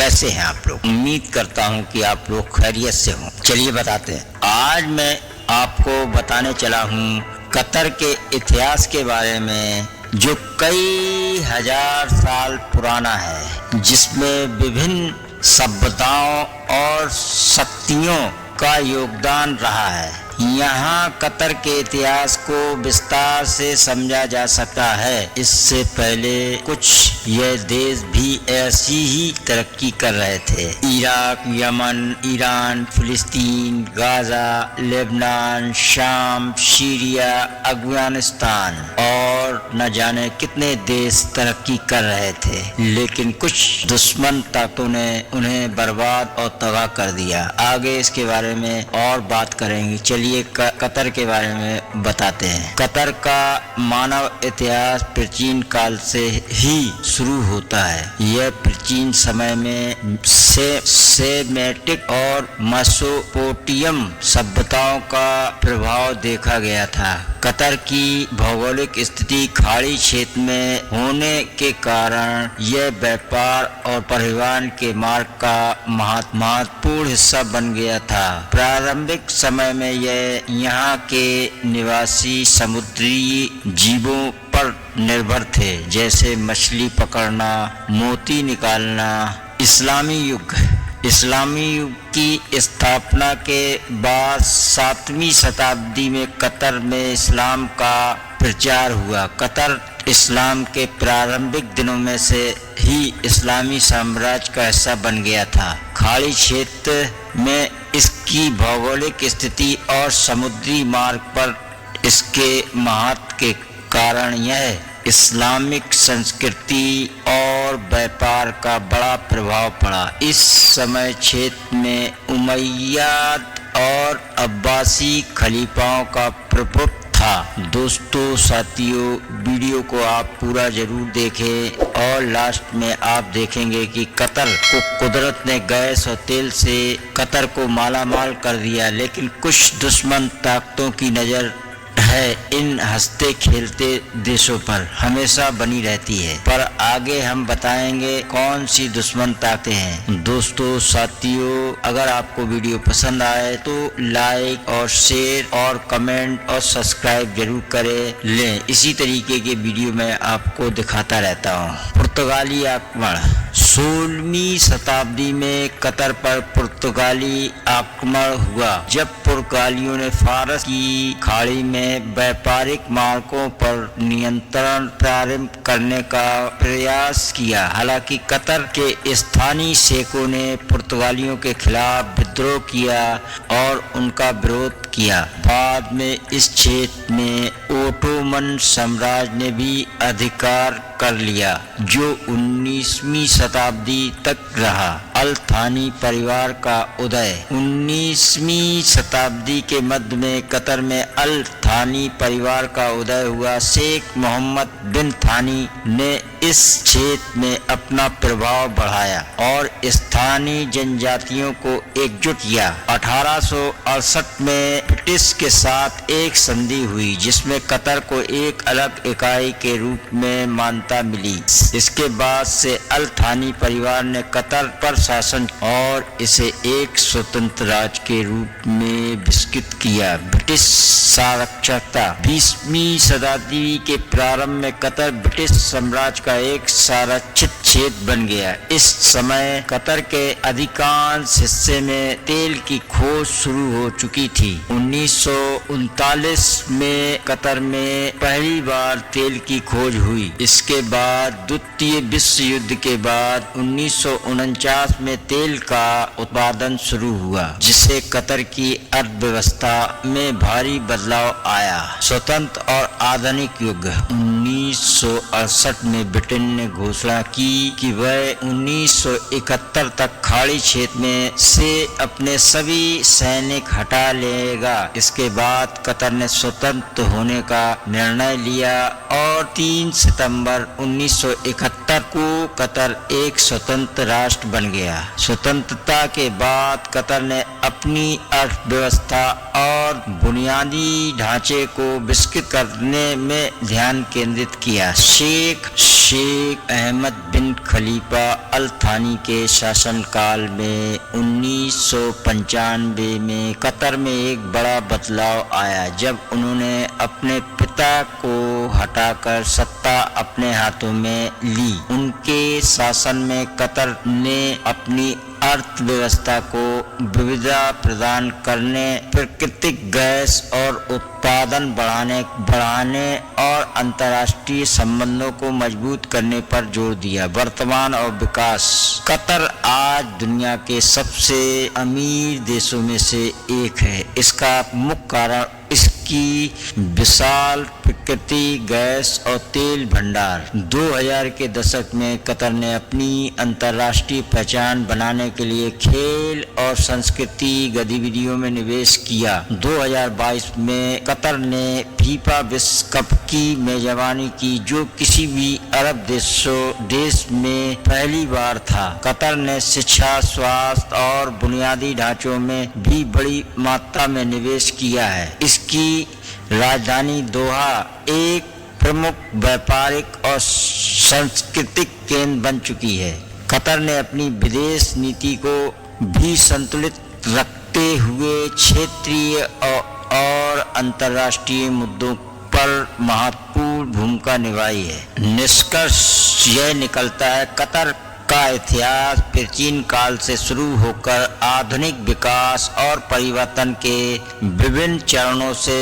कैसे हैं आप लोग? उम्मीद करता हूं कि आप लोग खैरियत से हों। चलिए बताते हैं। आज मैं आपको बताने चला हूं कतर के इतिहास के बारे में, जो कई हजार साल पुराना है, जिसमें विभिन्न सभ्यताओं और शक्तियों का योगदान रहा है। यहाँ कतर के इतिहास को विस्तार से समझा जा सकता है। इससे पहले कुछ यह देश भी ऐसी ही तरक्की कर रहे थे। इराक, यमन, ईरान, फिलिस्तीन, गाजा, लेबनान, शाम, सीरिया, अफगानिस्तान और न जाने कितने देश तरक्की कर रहे थे, लेकिन कुछ दुश्मन ताकतों ने उन्हें बर्बाद और तबाह कर दिया। आगे इसके बारे में और बात करेंगे। चलिए कतर के बारे में बताते हैं। कतर का मानव इतिहास प्राचीन काल से ही शुरू होता है। यह प्राचीन समय में सेमेटिक और मेसोपोटामियन सभ्यताओं का प्रभाव देखा गया था। कतर की भौगोलिक स्थिति खाड़ी क्षेत्र में होने के कारण यह व्यापार और परिवहन के मार्ग का महत्वपूर्ण हिस्सा बन गया था। प्रारंभिक समय में यह यहाँ के निवासी समुद्री जीवों पर निर्भर थे, जैसे मछली पकड़ना, मोती निकालना। इस्लामी युग की स्थापना के बाद 7वीं शताब्दी में कतर में इस्लाम का प्रचार हुआ। कतर इस्लाम के प्रारंभिक दिनों में से ही इस्लामी साम्राज्य का हिस्सा बन गया था। खाड़ी क्षेत्र में इसकी भौगोलिक स्थिति और समुद्री मार्ग पर इसके महत्व के कारण यह इस्लामिक संस्कृति और व्यापार का बड़ा प्रभाव पड़ा। इस समय क्षेत्र में उमैय्यद और अब्बासी खलीफाओं का प्रभुत्व था। दोस्तों, साथियों, वीडियो को आप पूरा जरूर देखें और लास्ट में आप देखेंगे कि कतर को कुदरत ने गैस और तेल से कतर को मालामाल कर दिया, लेकिन कुछ दुश्मन ताकतों की नजर है इन हंसते खेलते देशों पर हमेशा बनी रहती है। पर आगे हम बताएंगे कौन सी दुश्मन ताकतें हैं। दोस्तों, साथियों, अगर आपको वीडियो पसंद आए तो लाइक और शेयर और कमेंट और सब्सक्राइब जरूर करें लें। इसी तरीके के वीडियो मैं आपको दिखाता रहता हूँ। पुर्तगाली आक्रमण। 16वीं शताब्दी में कतर पर पुर्तगाली आक्रमण हुआ, जब पुर्तगालियों ने फारस की खाड़ी में व्यापारिक मार्गों पर नियंत्रण प्रारंभ करने का प्रयास किया। हालांकि कतर के स्थानीय शेखों ने पुर्तगालियों के खिलाफ विद्रोह किया और उनका विरोध किया। बाद में इस क्षेत्र में ओटोमन साम्राज्य ने भी अधिकार कर लिया, जो 19वीं शताब्दी तक रहा। अल थानी परिवार का उदय। 19वीं शताब्दी के मध्य में कतर में अल थानी परिवार का उदय हुआ। शेख मोहम्मद बिन थानी ने इस क्षेत्र में अपना प्रभाव बढ़ाया और स्थानीय जनजातियों को एकजुट किया। 1868 में ब्रिटिश के साथ एक संधि हुई, जिसमें कतर को एक अलग इकाई के रूप में मान्यता मिली। इसके बाद से अल थानी परिवार ने कतर पर शासन और इसे एक स्वतंत्र राज्य के रूप में विकसित किया। ब्रिटिश साक्षरता। 20वीं शताब्दी के प्रारंभ में कतर ब्रिटिश साम्राज्य का एक संरक्षित क्षेत्र बन गया। इस समय कतर के अधिकांश हिस्से में तेल की खोज शुरू हो चुकी थी। 1939 में कतर में पहली बार तेल की खोज हुई। इसके बाद द्वितीय विश्व युद्ध के बाद 1949 में तेल का उत्पादन शुरू हुआ, जिससे कतर की अर्थव्यवस्था में भारी बदलाव आया। स्वतंत्र और आधुनिक युग। 1968 में ब्रिटेन ने घोषणा की कि वह 1971 तक खाड़ी क्षेत्र में से अपने सभी सैनिक हटा लेगा। इसके बाद कतर ने स्वतंत्र होने का निर्णय लिया और 3 सितंबर 1971 को कतर एक स्वतंत्र राष्ट्र बन गया। स्वतंत्रता के बाद कतर ने अपनी अर्थव्यवस्था और बुनियादी ढांचे को विकसित करने में ध्यान केंद्रित किया। शेख शेख अहमद बिन खलीफा अल थानी के शासनकाल में 1995 में कतर में एक बड़ा बदलाव आया, जब उन्होंने अपने पिता को हटाकर सत्ता अपने हाथों में ली। उनके शासन में कतर ने अपनी अर्थव्यवस्था को विविधता प्रदान करने, प्राकृतिक गैस और उत्पादन बढ़ाने और अंतर्राष्ट्रीय संबंधों को मजबूत करने पर जोर दिया। वर्तमान और विकास। कतर आज दुनिया के सबसे अमीर देशों में से एक है। इसका मुख्य कारण इसकी विशाल प्रकृति, गैस और तेल भंडार। 2000 के दशक में कतर ने अपनी अंतर्राष्ट्रीय पहचान बनाने के लिए खेल और संस्कृति गतिविधियों में निवेश किया। 2022 में कतर ने फीफा विश्व कप की मेजबानी की, जो किसी भी अरब देश में पहली बार था। कतर ने शिक्षा, स्वास्थ्य और बुनियादी ढांचों में भी बड़ी मात्रा में निवेश किया है। इसकी राजधानी दोहा एक प्रमुख व्यापारिक और सांस्कृतिक केंद्र बन चुकी है। कतर ने अपनी विदेश नीति को भी संतुलित रखते हुए क्षेत्रीय और अंतर्राष्ट्रीय मुद्दों पर महत्वपूर्ण भूमिका निभाई है। निष्कर्ष यह निकलता है, कतर का इतिहास प्राचीन काल से शुरू होकर आधुनिक विकास और परिवर्तन के विभिन्न चरणों से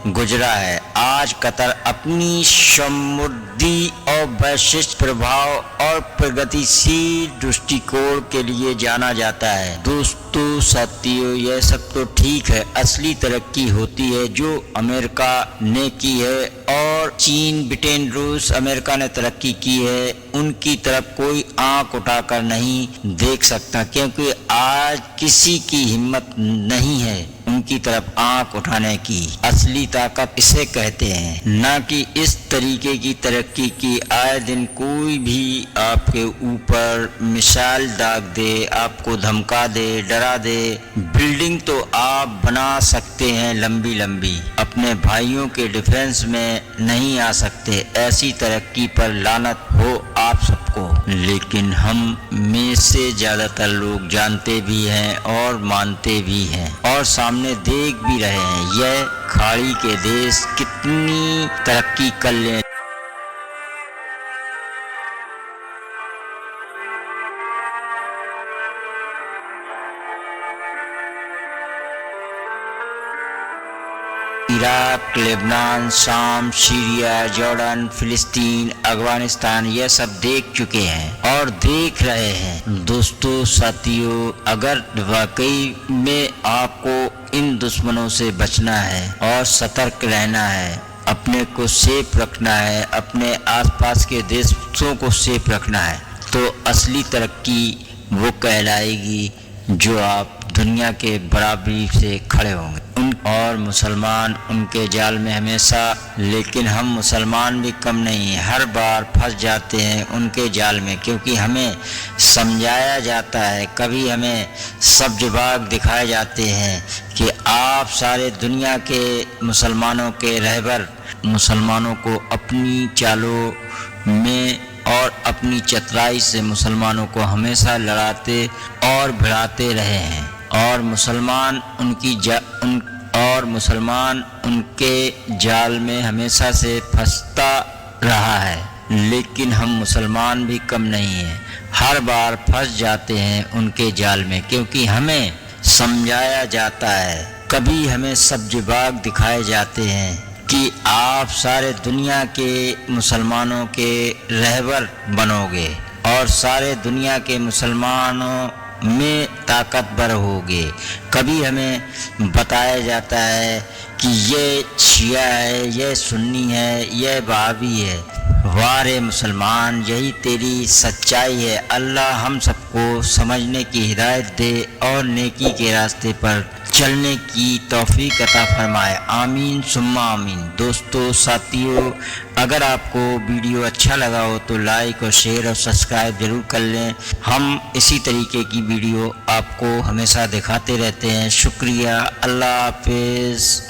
गुजरा है। आज कतर अपनी समृद्धि और वैश्विक प्रभाव और प्रगतिशील दृष्टिकोण के लिए जाना जाता है। दोस्तों साथियों, यह सब तो ठीक है, असली तरक्की होती है जो अमेरिका ने की है और चीन, ब्रिटेन, रूस, अमेरिका ने तरक्की की है। उनकी तरफ कोई आंख उठाकर नहीं देख सकता, क्योंकि आज किसी की हिम्मत नहीं है उनकी तरफ आंख उठाने की। असली ताकत इसे कहते हैं, न कि इस तरीके की तरक्की की आए दिन कोई भी आपके ऊपर मिसाइल दाग दे, आपको धमका दे, डरा दे। बिल्डिंग तो आप बना सकते हैं लंबी लंबी, अपने भाइयों के डिफेंस में नहीं आ सकते। ऐसी तरक्की पर लानत हो आप सबको। लेकिन हम में से ज्यादातर लोग जानते भी हैं और मानते भी हैं और सामने देख भी रहे हैं, यह खाड़ी के देश कितनी तरक्की कर ले। इराक, लेबनान, शाम, सीरिया, जॉर्डन, फिलिस्तीन, अफगानिस्तान, यह सब देख चुके हैं और देख रहे हैं। दोस्तों साथियों, अगर वाकई में आपको इन दुश्मनों से बचना है और सतर्क रहना है, अपने को सेफ रखना है, अपने आसपास के देशों को सेफ रखना है, तो असली तरक्की वो कहलाएगी जो आप दुनिया के बराबरी से खड़े होंगे। और मुसलमान उनके जाल में हमेशा, लेकिन हम मुसलमान भी कम नहीं हैं, हर बार फंस जाते हैं उनके जाल में, क्योंकि हमें समझाया जाता है, कभी हमें सब्ज बाग दिखाए जाते हैं कि आप सारे दुनिया के मुसलमानों के रहबर मुसलमानों को अपनी चालों में और अपनी चतुराई से मुसलमानों को हमेशा लड़ाते और भिड़ाते रहे हैं और मुसलमान उनके जाल में हमेशा से फंसता रहा है। लेकिन हम मुसलमान भी कम नहीं हैं, हर बार फंस जाते हैं उनके जाल में, क्योंकि हमें समझाया जाता है, कभी हमें सब्ज बाग दिखाए जाते हैं कि आप सारे दुनिया के मुसलमानों के रहबर बनोगे और सारे दुनिया के मुसलमानों में ताकतवर होगे। कभी हमें बताया जाता है कि ये शिया है, ये सुन्नी है, ये वहाबी है। वाह रे मुसलमान, यही तेरी सच्चाई है। अल्लाह हम सबको समझने की हिदायत दे और नेकी के रास्ते पर चलने की तौफीक अता फरमाए। आमीन सुम्मा आमीन। दोस्तों साथियों, अगर आपको वीडियो अच्छा लगा हो तो लाइक और शेयर और सब्सक्राइब जरूर कर लें। हम इसी तरीके की वीडियो आपको हमेशा दिखाते रहते हैं। शुक्रिया। अल्लाह हाफिज़।